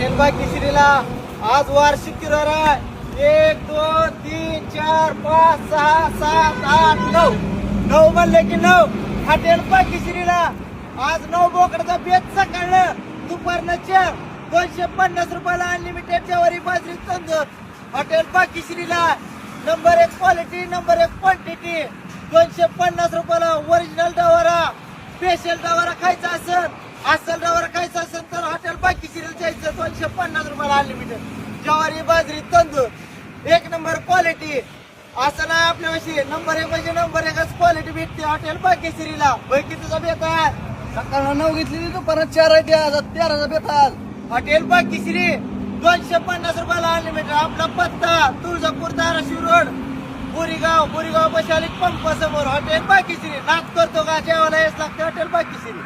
Hotel भाग्यश्रीला आज वार्षिक किरार आहे. 1 2 3 4 5 6 7 8 9 9 म्हणले की 9. हॉटेल भाग्यश्रीला आज 9 बोकडाचा बेत सकाळनं दुपारनं 4 250 रुपयाला अनलिमिटेड ज्वारी बाजरी तांदूळ. हॉटेल भाग्यश्रीला नंबर 1 क्वालिटी नंबर 1 क्वांटिटी. 250 रुपयाला ओरिजिनल डवारा स्पेशल डवारा खायचा असेल डवारा खायचा असेल तर हॉटेल भाग्यश्रीला जायचं. 250 रुपयाला अनलिमिटेड ज्वारी बाजरी तांदूळ 1 नंबर क्वालिटी. असं नाही आपल्यापाशी नंबर 1 म्हणजे नंबर 1च क्वालिटी भेटते हॉटेल भाग्यश्रीला. पैकी तुझा बेत आहे सकाळला 9 घेतली दुपारात 4 आहे. 13चा बेत आज. हॉटेल भाग्यश्री 250 रुपयाला अनलिमिटेड. आपला पत्ता तुळजापूर धाराशिव रोड बोरीगाव बशालिक पंप समोर हॉटेल भाग्यश्री. नाच करतो का जेवायला याच लागते हॉटेल भाग्यश्री.